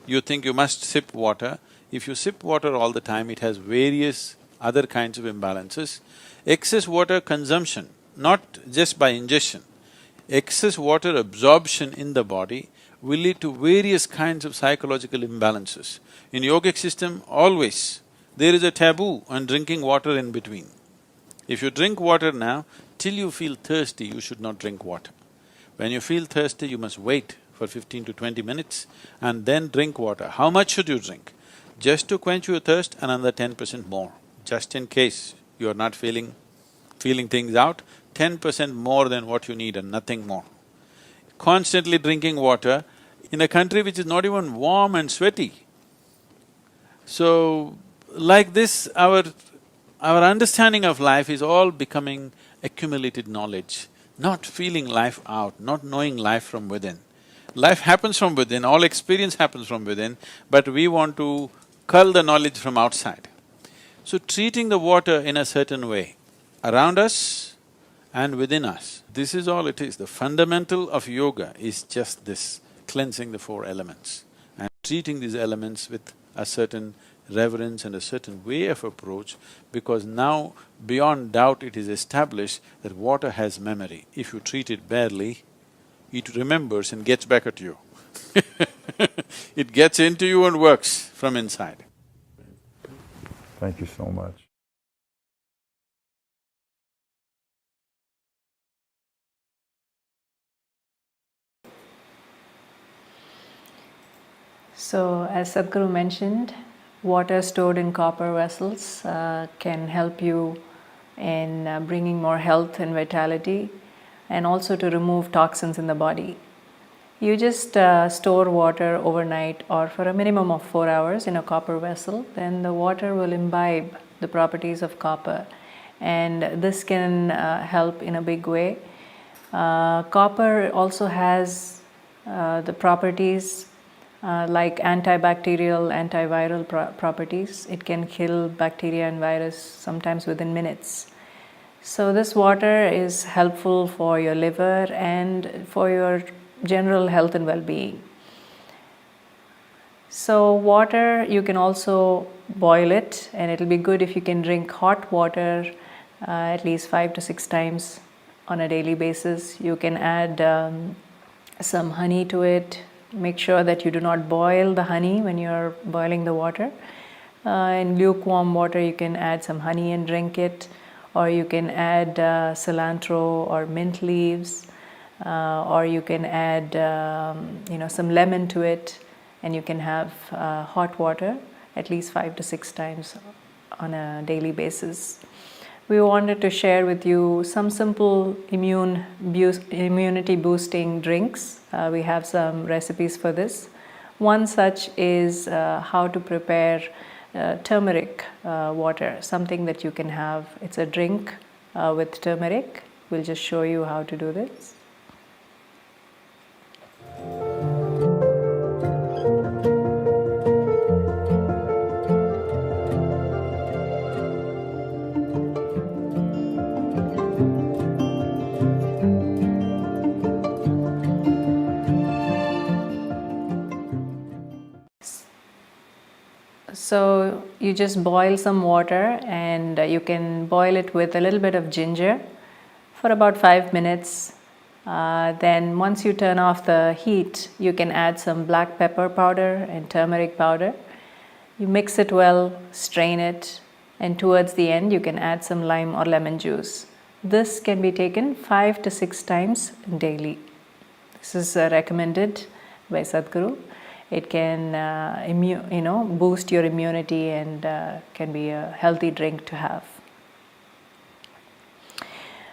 you think you must sip water. If you sip water all the time, it has various other kinds of imbalances. Excess water consumption, not just by ingestion, excess water absorption in the body will lead to various kinds of psychological imbalances. In yogic system, always there is a taboo on drinking water in between. If you drink water now, till you feel thirsty, you should not drink water. When you feel thirsty, you must wait for 15 to 20 minutes and then drink water. How much should you drink? Just to quench your thirst, another 10% more. Just in case you are not feeling things out, 10% more than what you need and nothing more. Constantly drinking water in a country which is not even warm and sweaty. So, like this, our understanding of life is all becoming accumulated knowledge, not feeling life out, not knowing life from within. Life happens from within, all experience happens from within, but we want to cull the knowledge from outside. So treating the water in a certain way, around us and within us, this is all it is. The fundamental of yoga is just this, cleansing the four elements and treating these elements with a certain reverence and a certain way of approach, because now beyond doubt it is established that water has memory. If you treat it badly, it remembers and gets back at you. It gets into you and works from inside. Thank you so much. So, as Sadhguru mentioned, water stored in copper vessels can help you in bringing more health and vitality, and also to remove toxins in the body. You just store water overnight or for a minimum of 4 hours in a copper vessel, then the water will imbibe the properties of copper, and this can help in a big way. Copper also has the properties like antibacterial, antiviral properties. It can kill bacteria and virus sometimes within minutes. So this water is helpful for your liver and for your general health and well-being. So water, you can also boil it, and it'll be good if you can drink hot water at least 5 to 6 times on a daily basis. You can add some honey to it. Make sure that you do not boil the honey when you're boiling the water. In lukewarm water, you can add some honey and drink it, or you can add cilantro or mint leaves, or you can add some lemon to it, and you can have hot water at least 5 to 6 times on a daily basis. we wanted to share with you some simple immunity boosting drinks. We have some recipes for this. One such is how to prepare turmeric water, something that you can have. It's a drink with turmeric. We'll just show you how to do this. So you just boil some water, and you can boil it with a little bit of ginger for about 5 minutes. Then once you turn off the heat, you can add some black pepper powder and turmeric powder. You mix it well, strain it, and towards the end you can add some lime or lemon juice. This can be taken 5 to 6 times daily. This is recommended by Sadhguru. It can boost your immunity and can be a healthy drink to have.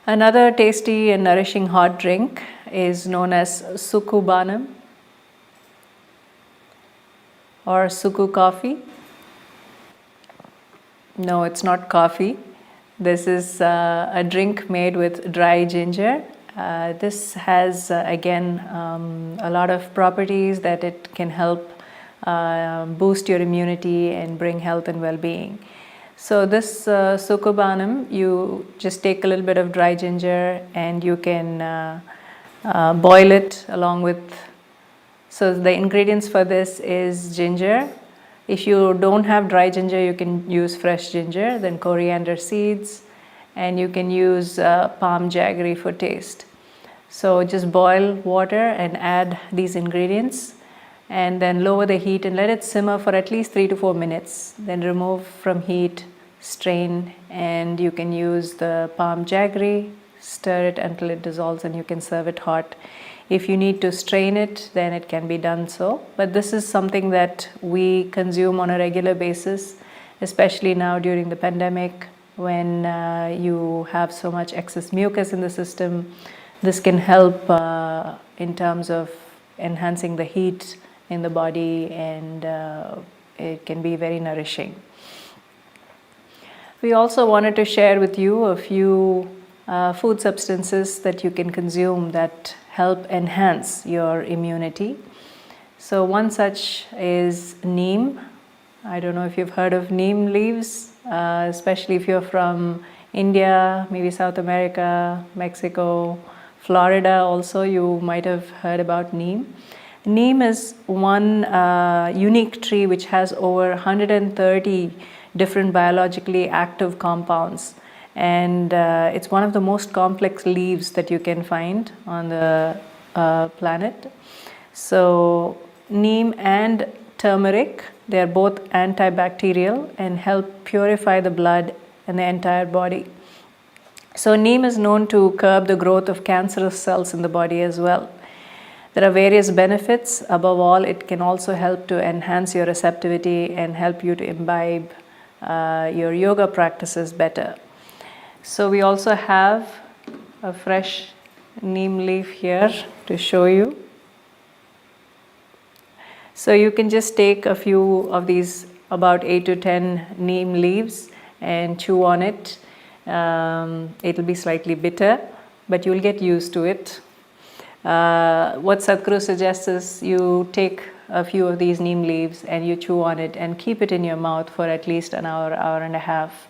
Another tasty and nourishing hot drink is known as sukubanam or suku coffee. No, it's not coffee. This is a drink made with dry ginger. This has again a lot of properties that it can help boost your immunity and bring health and well-being. So this sukubanam, you just take a little bit of dry ginger and you can boil it along with, so the ingredients for this is ginger. If you don't have dry ginger, you can use fresh ginger, then coriander seeds, and you can use palm jaggery for taste. So just boil water and add these ingredients, and then lower the heat and let it simmer for at least 3 to 4 minutes. Then remove from heat, strain, and you can use the palm jaggery, stir it until it dissolves, and you can serve it hot. If you need to strain it, then it can be done so. But this is something that we consume on a regular basis, especially now during the pandemic when you have so much excess mucus in the system. This can help in terms of enhancing the heat in the body, and it can be very nourishing. We also wanted to share with you a few food substances that you can consume that help enhance your immunity. So one such is neem. I don't know if you've heard of neem leaves, especially if you're from India, maybe South America, Mexico, Florida also, you might have heard about neem. Neem is one unique tree which has over 130 different biologically active compounds, and it's one of the most complex leaves that you can find on the planet. So neem and turmeric, they are both antibacterial and help purify the blood and the entire body. So neem is known to curb the growth of cancerous cells in the body as well. There are various benefits. Above all, it can also help to enhance your receptivity and help you to imbibe your yoga practices better. So we also have a fresh neem leaf here to show you. So you can just take a few of these, about 8 to 10 neem leaves, and chew on it. It'll be slightly bitter, but you'll get used to it. What Sadhguru suggests is you take a few of these neem leaves and you chew on it and keep it in your mouth for at least an hour, hour and a half.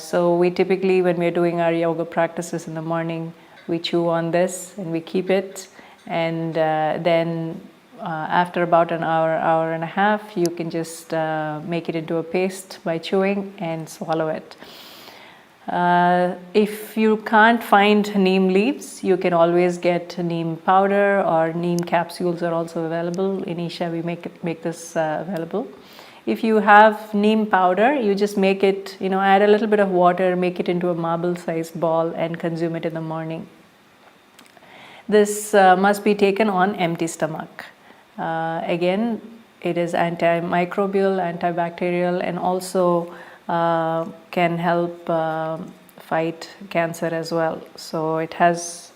So we typically, when we're doing our yoga practices in the morning, we chew on this and we keep it, and then after about an hour, hour and a half, you can just make it into a paste by chewing and swallow it. If you can't find neem leaves, you can always get neem powder, or neem capsules are also available. In Isha, we make this available. If you have neem powder, you just make it, add a little bit of water, make it into a marble-sized ball and consume it in the morning. This must be taken on empty stomach. Again, it is antimicrobial, antibacterial, and also can help fight cancer as well. So it has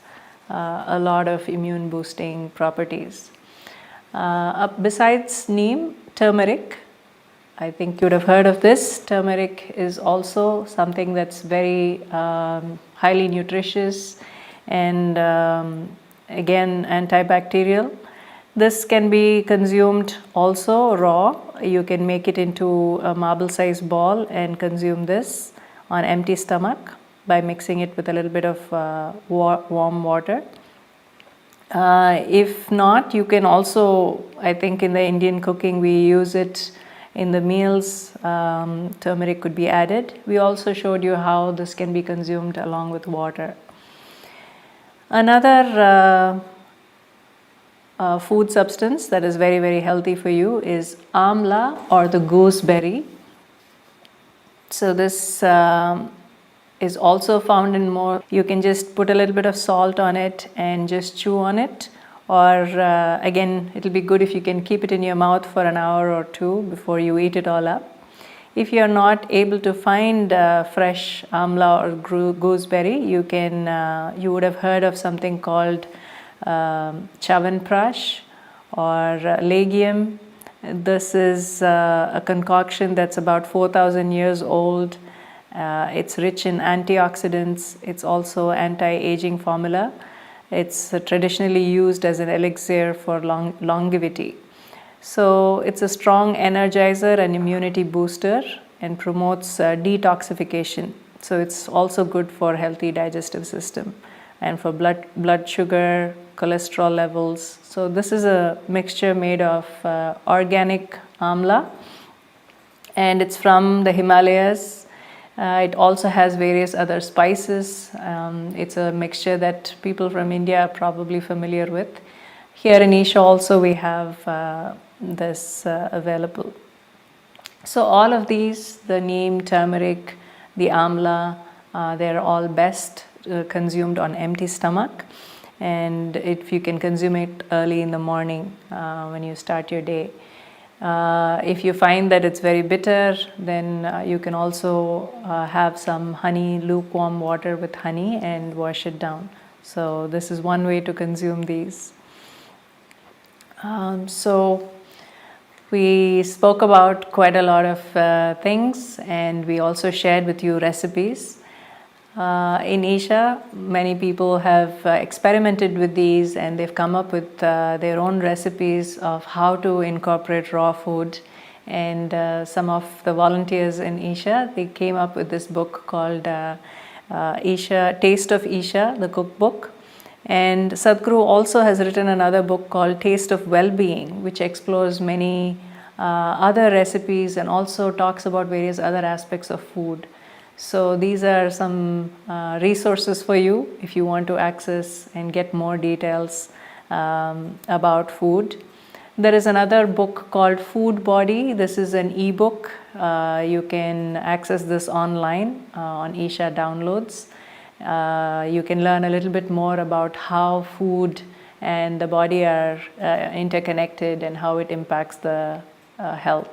a lot of immune boosting properties. Besides neem, turmeric, I think you would have heard of this. Turmeric is also something that's very highly nutritious and again antibacterial. This can be consumed also raw. You can make it into a marble-sized ball and consume this on empty stomach by mixing it with a little bit of warm water. If not, you can also, I think in the Indian cooking we use it in the meals, turmeric could be added. We also showed you how this can be consumed along with water. Another food substance that is very, very healthy for you is amla or the gooseberry. So this is also found in more. You can just put a little bit of salt on it and just chew on it, or again, it'll be good if you can keep it in your mouth for an hour or two before you eat it all up. If you're not able to find fresh amla or gooseberry, you can. You would have heard of something called Chyawanprash or legium. This is a concoction that's about 4,000 years old. It's rich in antioxidants. It's also anti-aging formula. It's traditionally used as an elixir for longevity. So it's a strong energizer and immunity booster and promotes detoxification. So it's also good for healthy digestive system and for blood sugar, cholesterol levels. So this is a mixture made of organic amla, and it's from the Himalayas. It also has various other spices. It's a mixture that people from India are probably familiar with. Here in Isha also we have this available. So all of these, the neem, turmeric, the amla, they're all best consumed on empty stomach, and if you can consume it early in the morning when you start your day. If you find that it's very bitter, then you can also have some honey, lukewarm water with honey, and wash it down. So this is one way to consume these. So we spoke about quite a lot of things, and we also shared with you recipes. In Isha, many people have experimented with these, and they've come up with their own recipes of how to incorporate raw food. And some of the volunteers in Isha, they came up with this book called Isha, Taste of Isha, the cookbook. And Sadhguru also has written another book called Taste of Wellbeing, which explores many other recipes and also talks about various other aspects of food. So these are some resources for you if you want to access and get more details about food. There is another book called Food Body. This is an e-book. You can access this online on Isha Downloads. You can learn a little bit more about how food and the body are interconnected and how it impacts the health.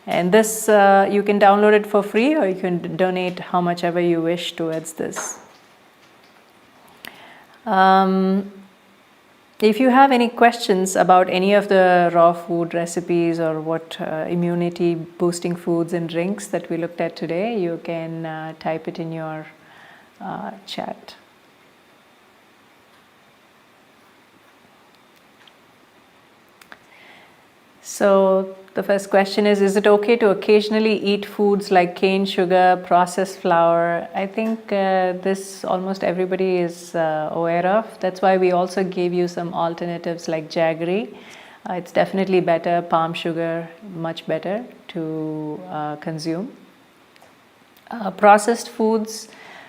And this, you can download it for free, or you can donate how much ever you wish towards this. If you have any questions about any of the raw food recipes or what immunity boosting foods and drinks that we looked at today, you can type it in your chat. So the first question is it okay to occasionally eat foods like cane sugar, processed flour? I think this almost everybody is aware of. That's why we also gave you some alternatives like jaggery. It's definitely better, palm sugar, much better to consume. Processed foods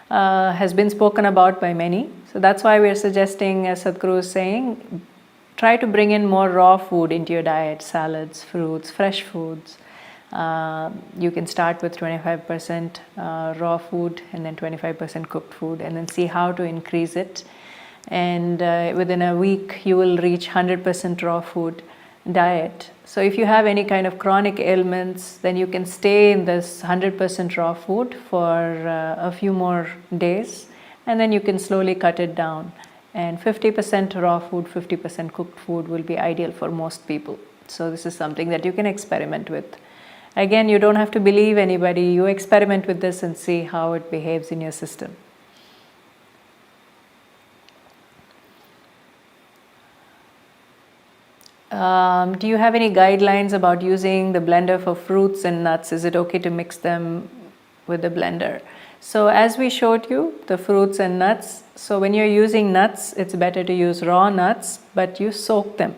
has been spoken about by many. So that's why we're suggesting, as Sadhguru is saying, try to bring in more raw food into your diet, salads, fruits, fresh foods. You can start with 25% raw food and then 25% cooked food, and then see how to increase it. And within a week, you will reach 100% raw food diet. So if you have any kind of chronic ailments, then you can stay in this 100% raw food for a few more days, and then you can slowly cut it down. And 50% raw food, 50% cooked food will be ideal for most people. So this is something that you can experiment with. Again, you don't have to believe anybody. You experiment with this and see how it behaves in your system. Do you have any guidelines about using the blender for fruits and nuts? Is it okay to mix them with the blender? So as we showed you, the fruits and nuts, so when you're using nuts, it's better to use raw nuts, but you soak them.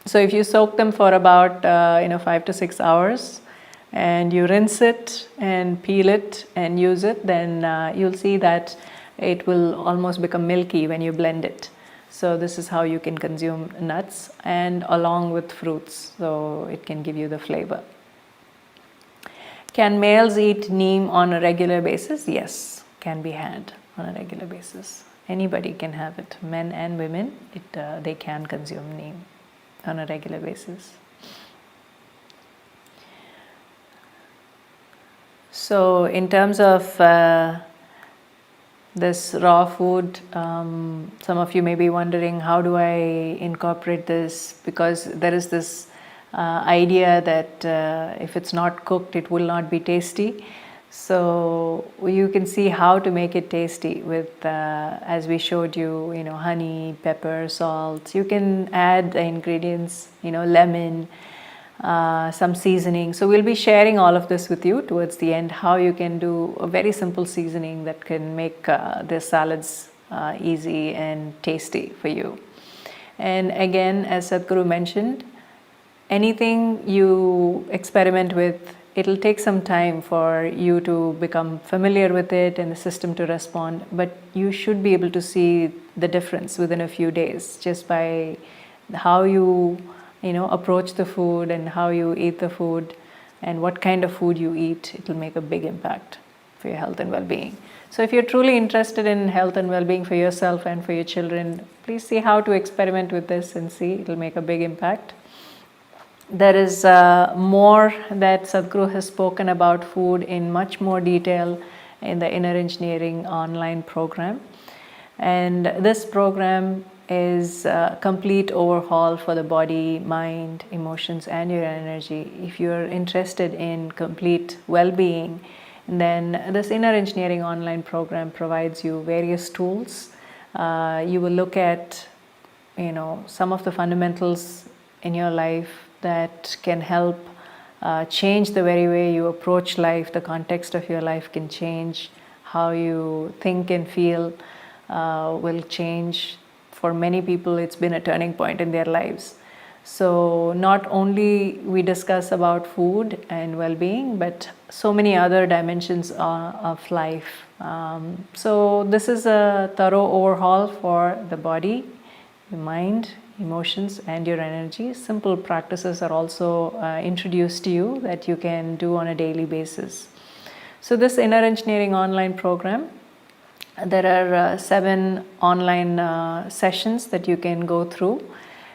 So if you soak them for about 5 to 6 hours, and you rinse it and peel it and use it, then you'll see that it will almost become milky when you blend it. So this is how you can consume nuts and along with fruits, so it can give you the flavor. Can males eat neem on a regular basis? Yes, can be had on a regular basis. Anybody can have it, men and women, they can consume neem on a regular basis. So in terms of this raw food, some of you may be wondering, how do I incorporate this? Because there is this idea that if it's not cooked, it will not be tasty. So you can see how to make it tasty with, as we showed you, honey, pepper, salt. You can add the ingredients, lemon, some seasoning. So we'll be sharing all of this with you towards the end, how you can do a very simple seasoning that can make the salads easy and tasty for you. And again, as Sadhguru mentioned, anything you experiment with, it'll take some time for you to become familiar with it and the system to respond, but you should be able to see the difference within a few days just by how you approach the food and how you eat the food and what kind of food you eat. It will make a big impact for your health and well-being. So if you're truly interested in health and well-being for yourself and for your children, please see how to experiment with this and see. It will make a big impact. There is more that Sadhguru has spoken about food in much more detail in the Inner Engineering online program. And this program is a complete overhaul for the body, mind, emotions, and your energy. If you're interested in complete well-being, then this Inner Engineering online program provides you various tools. You will look at, some of the fundamentals in your life that can help change the very way you approach life. The context of your life can change. How you think and feel will change. For many people, it's been a turning point in their lives. So not only we discuss about food and well-being, but so many other dimensions of life. So this is a thorough overhaul for the body, the mind, emotions, and your energy. Simple practices are also introduced to you that you can do on a daily basis. So this Inner Engineering online program, there are 7 online sessions that you can go through,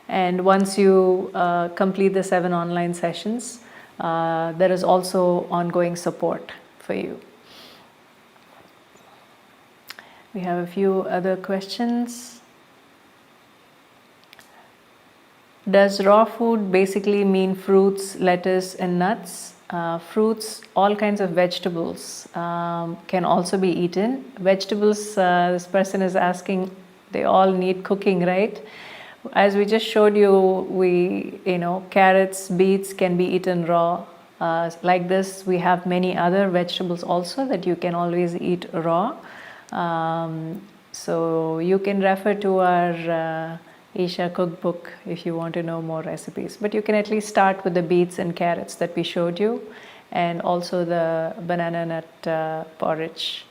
and once you complete the 7 online sessions, there is also ongoing support for you. We have a few other questions. Does raw food basically mean fruits, lettuce, and nuts? Fruits, all kinds of vegetables can also be eaten. Vegetables, this person is asking, they all need cooking, right? As we just showed you, carrots, beets can be eaten raw. Like this, we have many other vegetables also that you can always eat raw. So you can refer to our Isha cookbook if you want to know more recipes. But you can at least start with the beets and carrots that we showed you, and also the banana nut porridge.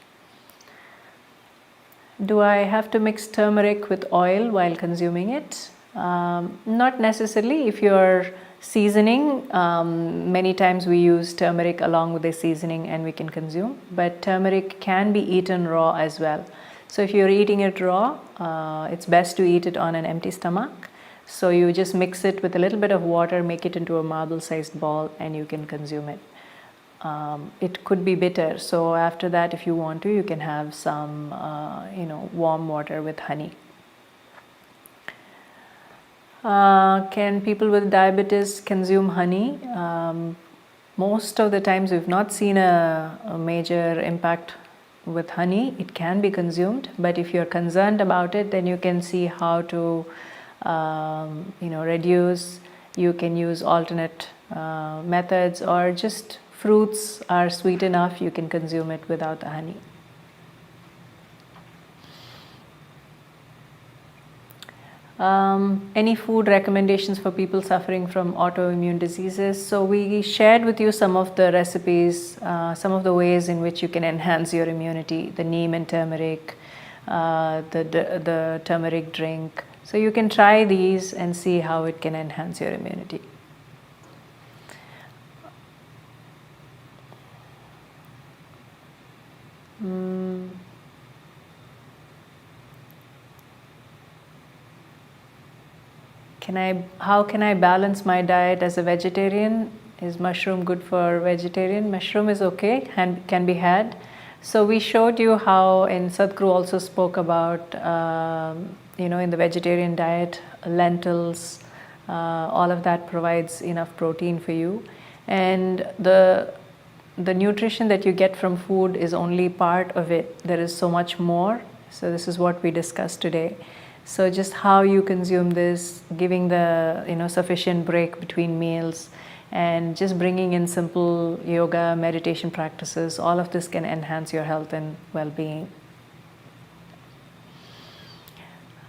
Do I have to mix turmeric with oil while consuming it? Not necessarily. If you're seasoning, many times we use turmeric along with the seasoning and we can consume, but turmeric can be eaten raw as well. So if you're eating it raw, it's best to eat it on an empty stomach. So you just mix it with a little bit of water, make it into a marble-sized ball, and you can consume it. It could be bitter, so after that, if you want to, you can have some, warm water with honey. Can people with diabetes consume honey? Most of the times, we've not seen a major impact with honey. It can be consumed, but if you're concerned about it, then you can see how to, reduce. You can use alternate methods, or just fruits are sweet enough, you can consume it without the honey. Any food recommendations for people suffering from autoimmune diseases? So we shared with you some of the recipes, some of the ways in which you can enhance your immunity, the neem and turmeric, the turmeric drink. So you can try these and see how it can enhance your immunity. How can I balance my diet as a vegetarian? Is mushroom good for vegetarian? Mushroom is okay and can be had. So we showed you how, and Sadhguru also spoke about, in the vegetarian diet, lentils, all of that provides enough protein for you. And the nutrition that you get from food is only part of it. There is so much more. So this is what we discussed today. So just how you consume this, giving the sufficient break between meals, and just bringing in simple yoga, meditation practices, all of this can enhance your health and well-being.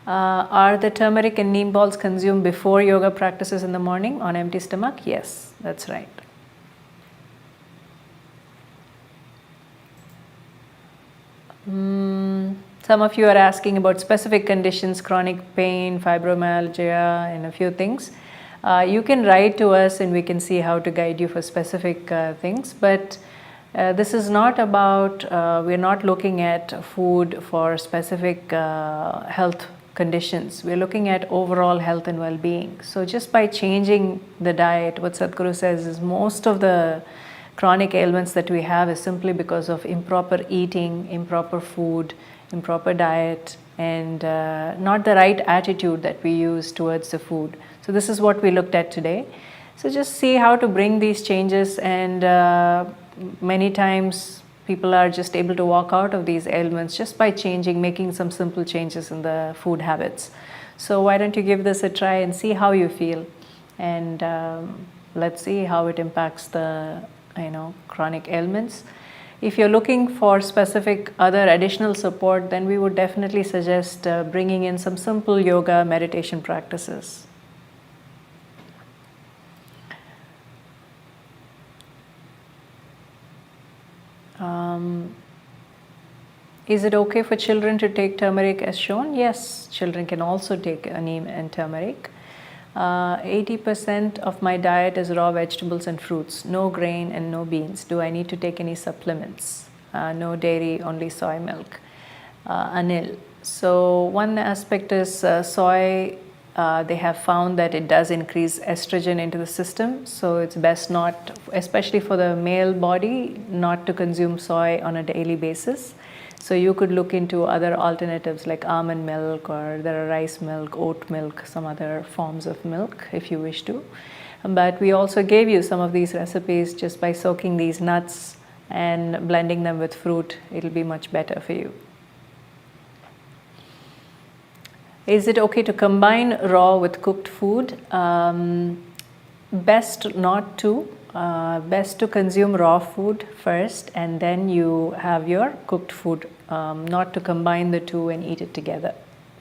Are the turmeric and neem balls consumed before yoga practices in the morning on empty stomach? Yes, that's right. Some of you are asking about specific conditions, chronic pain, fibromyalgia, and a few things. You can write to us and we can see how to guide you for specific things. But this is not about, we're not looking at food for specific health conditions. We're looking at overall health and well-being. So just by changing the diet, what Sadhguru says is most of the chronic ailments that we have is simply because of improper eating, improper food, improper diet, and not the right attitude that we use towards the food. So this is what we looked at today. So just see how to bring these changes, and many times people are just able to walk out of these ailments just by making some simple changes in the food habits. So why don't you give this a try and see how you feel, and let's see how it impacts the chronic ailments. If you're looking for specific other additional support, then we would definitely suggest bringing in some simple yoga meditation practices. Is it okay for children to take turmeric as shown? Yes, children can also take neem and turmeric. 80% of my diet is raw vegetables and fruits, no grain and no beans. Do I need to take any supplements? No dairy, only soy milk. Anil. So one aspect is soy, they have found that it does increase estrogen into the system. So it's best not, especially for the male body, not to consume soy on a daily basis. So you could look into other alternatives like almond milk, or there are rice milk, oat milk, some other forms of milk if you wish to. But we also gave you some of these recipes just by soaking these nuts and blending them with fruit. It'll be much better for you. Is it okay to combine raw with cooked food? Best not to. Best to consume raw food first, and then you have your cooked food. Not to combine the two and eat it together,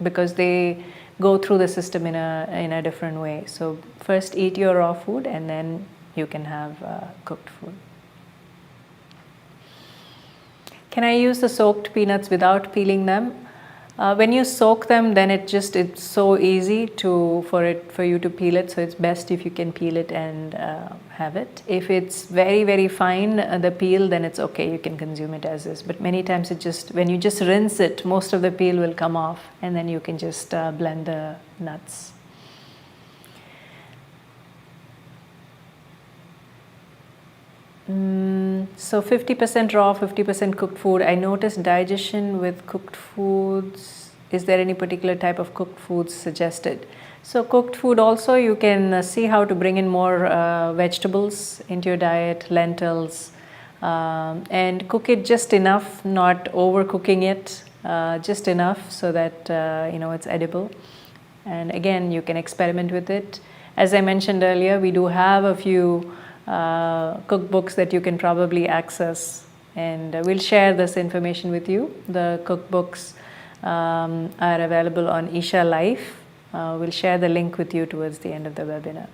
because they go through the system in a different way. So first eat your raw food, and then you can have cooked food. Can I use the soaked peanuts without peeling them? When you soak them, then it's so easy for you to peel it. So it's best if you can peel it and have it. If it's very, very fine, the peel, then it's okay. You can consume it as is. But many times when you just rinse it, most of the peel will come off, and then you can just blend the nuts. So 50% raw, 50% cooked food. I noticed digestion with cooked foods. Is there any particular type of cooked foods suggested? So cooked food also, you can see how to bring in more vegetables into your diet, lentils, and cook it just enough, not overcooking it, just enough so that it's edible. And again, you can experiment with it. As I mentioned earlier, we do have a few cookbooks that you can probably access, and we'll share this information with you. The cookbooks are available on Isha Life. We'll share the link with you towards the end of the webinar.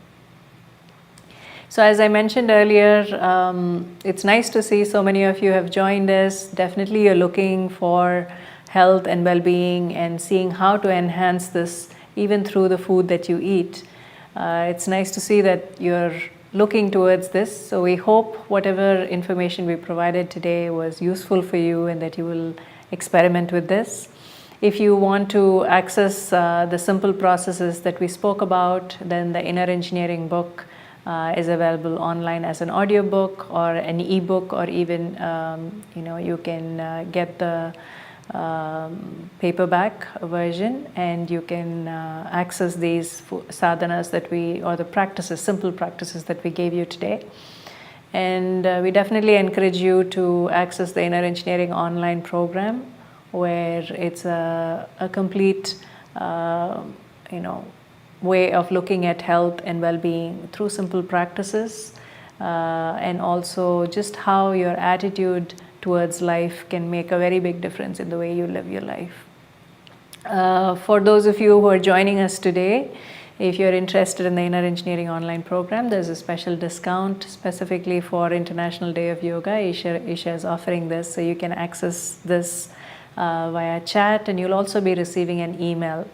So as I mentioned earlier, it's nice to see so many of you have joined us. Definitely you're looking for health and well-being and seeing how to enhance this even through the food that you eat. It's nice to see that you're looking towards this. So we hope whatever information we provided today was useful for you and that you will experiment with this. If you want to access the simple processes that we spoke about, then the Inner Engineering book is available online as an audiobook or an ebook, or even you can get the paperback version, and you can access these sadhanas or the practices, simple practices that we gave you today. And we definitely encourage you to access the Inner Engineering online program, where it's a complete way of looking at health and well-being through simple practices, and also just how your attitude towards life can make a very big difference in the way you live your life. For those of you who are joining us today, if you're interested in the Inner Engineering online program, there's a special discount specifically for International Day of Yoga. Isha is offering this, so you can access this via chat, and you'll also be receiving an email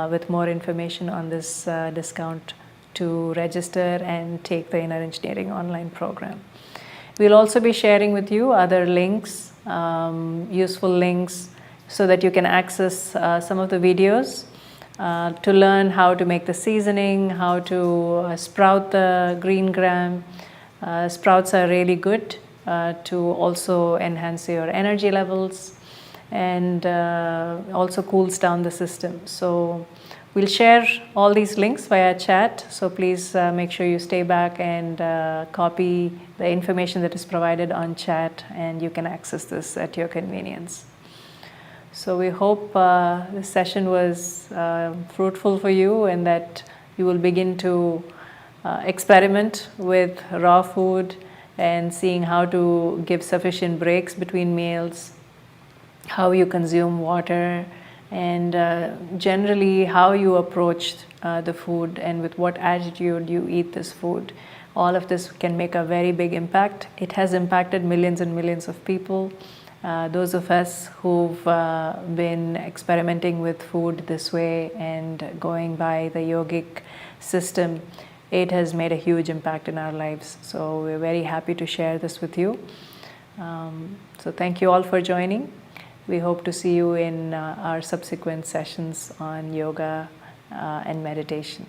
with more information on this discount to register and take the Inner Engineering online program. We'll also be sharing with you other links, useful links, so that you can access some of the videos to learn how to make the seasoning, how to sprout the green gram. Sprouts are really good to also enhance your energy levels, and also cools down the system. So we'll share all these links via chat, so please make sure you stay back and copy the information that is provided on chat, and you can access this at your convenience. So we hope this session was fruitful for you, and that you will begin to experiment with raw food and seeing how to give sufficient breaks between meals, how you consume water, and generally how you approach the food and with what attitude you eat this food. All of this can make a very big impact. It has impacted millions and millions of people. Those of us who've been experimenting with food this way and going by the yogic system, it has made a huge impact in our lives. So we're very happy to share this with you. So thank you all for joining. We hope to see you in our subsequent sessions on yoga and meditation.